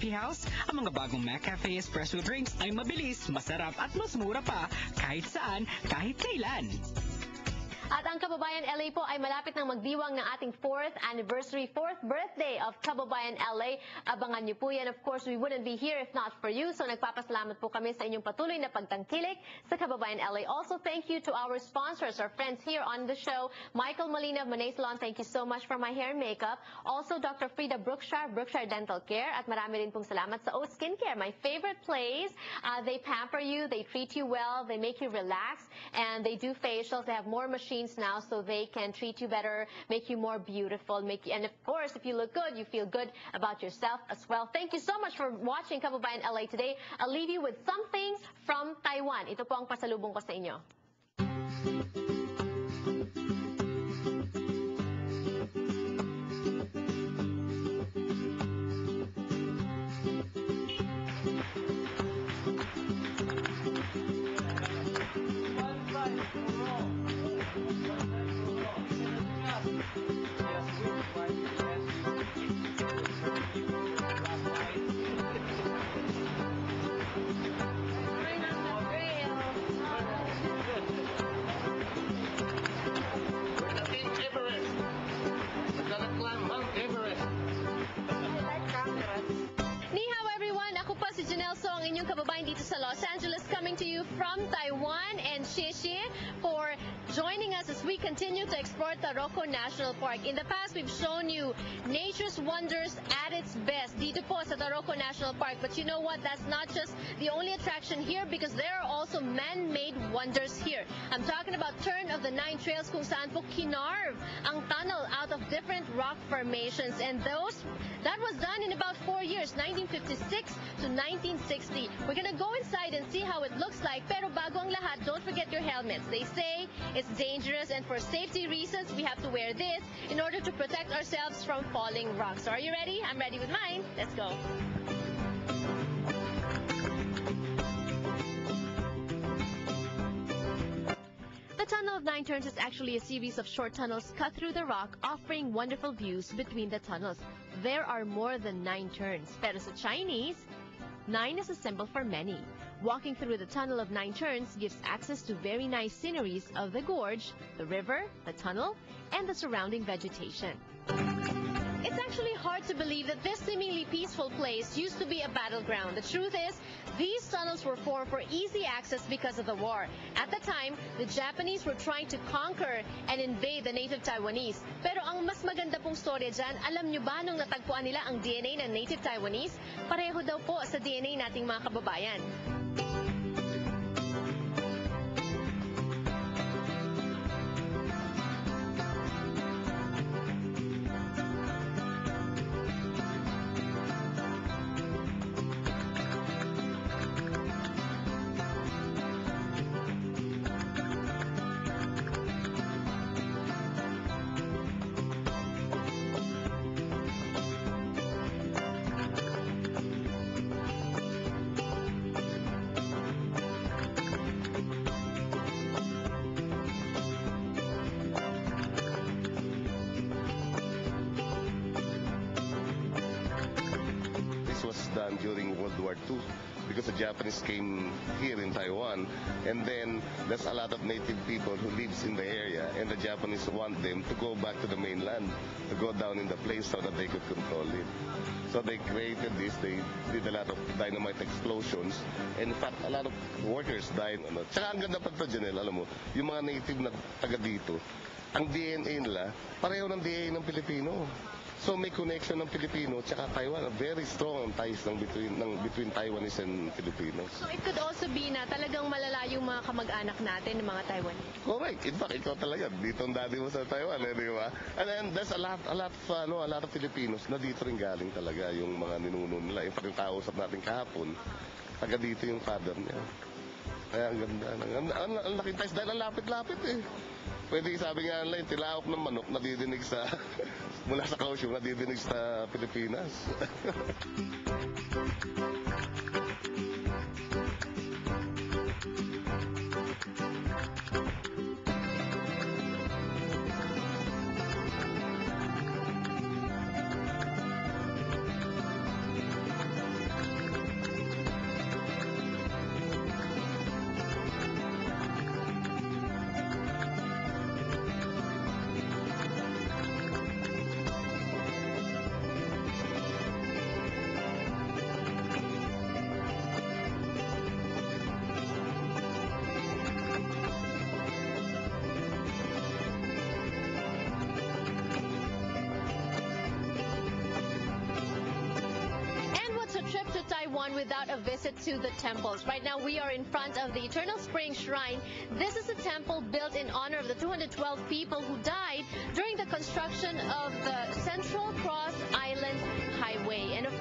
Coffee House, ang mga bagong McCafe Espresso drinks ay mabilis, masarap at mas mura pa kahit saan, kahit kailan. At ang Kababayan LA po ay malapit ng magdiwang ng ating 4th anniversary, 4th birthday of Kababayan LA. Abangan niyo po yan. Of course, we wouldn't be here if not for you. So nagpapasalamat po kami sa inyong patuloy na pagtangkilik sa Kababayan LA. Also, thank you to our sponsors, our friends here on the show. Michael Molina of Manay Salon, thank you so much for my hair and makeup. Also, Dr. Frida Brookshire, Brookshire Dental Care. At marami rin pong salamat sa O Skincare, my favorite place. They pamper you, they treat you well, they make you relax, and they do facials. They have more machines now so they can treat you better, make you more beautiful, and of course, if you look good, you feel good about yourself as well. Thank you so much for watching Kababayan LA today. I'll leave you with something from Taiwan. Ito po ang pasalubong ko sa inyo. Ang inyong kababayan dito sa Los Angeles, coming to you from Taiwan, and Xie for joining us as we continue to explore Taroko National Park. In the past, we've shown you nature's wonders at its best dito po sa Taroko National Park. But you know what? That's not just the only attraction here, because there are also man-made wonders here. I'm talking about Turn of the Nine Trails, kung saan po kinarve ang tunnel out of different rock formations, and that was done in about 4 years, 1956 to 1960. We're gonna go inside and see how it looks like. Pero bago ang lahat, don't forget your helmets. They say it's dangerous, and for safety reasons, we have to wear this in order to protect ourselves from falling rocks. So are you ready? I'm ready with mine. Let's go. The Tunnel of Nine Turns is actually a series of short tunnels cut through the rock, offering wonderful views between the tunnels. There are more than 9 turns, pero sa Chinese, 9 is a symbol for many. Walking through the Tunnel of Nine Turns gives access to very nice sceneries of the gorge, the river, the tunnel, and the surrounding vegetation. It's actually hard to believe that this seemingly peaceful place used to be a battleground. The truth is, these tunnels were formed for easy access because of the war. At the time, the Japanese were trying to conquer and invade the native Taiwanese. Pero ang mas maganda pong storya dyan, alam nyo ba nung natagpuan nila ang DNA ng native Taiwanese? Pareho daw po sa DNA nating mga kababayan. Done during World War II, because the Japanese came here in Taiwan, and then there's a lot of native people who lives in the area, and the Japanese want them to go back to the mainland, to go down in the place so that they could control it. So they created this, they did a lot of dynamite explosions, and in fact, a lot of workers died. Tsaka ang ganda pa ito, Janelle, alam mo, yung mga native na taga dito, ang DNA nila, pareho ng DNA ng Pilipino. So may connection ng Pilipino tsaka Taiwan, very strong ang ties between Taiwanese and Filipinos. So it could also be na talagang malala yung mga kamag-anak natin, ng mga Taiwanese. Correct. In fact, ikaw talaga dito ang daddy mo sa Taiwan, di ba? And then there's a lot of Filipinos na dito rin galing talaga yung mga ninuno nila. In fact, yung kausap natin kahapon, taga dito yung father niya. Kaya ang ganda. Ang laking ties dahil ang lapit-lapit eh. Pwede sabi nga nila, yung tilaok ng manok nadidinig sa mula sa Kaohsiung nadidinig sa Pilipinas. Taiwan without a visit to the temples. Right now, we are in front of the Eternal Spring Shrine. This is a temple built in honor of the 212 people who died during the construction of the Central Cross Island Highway. And of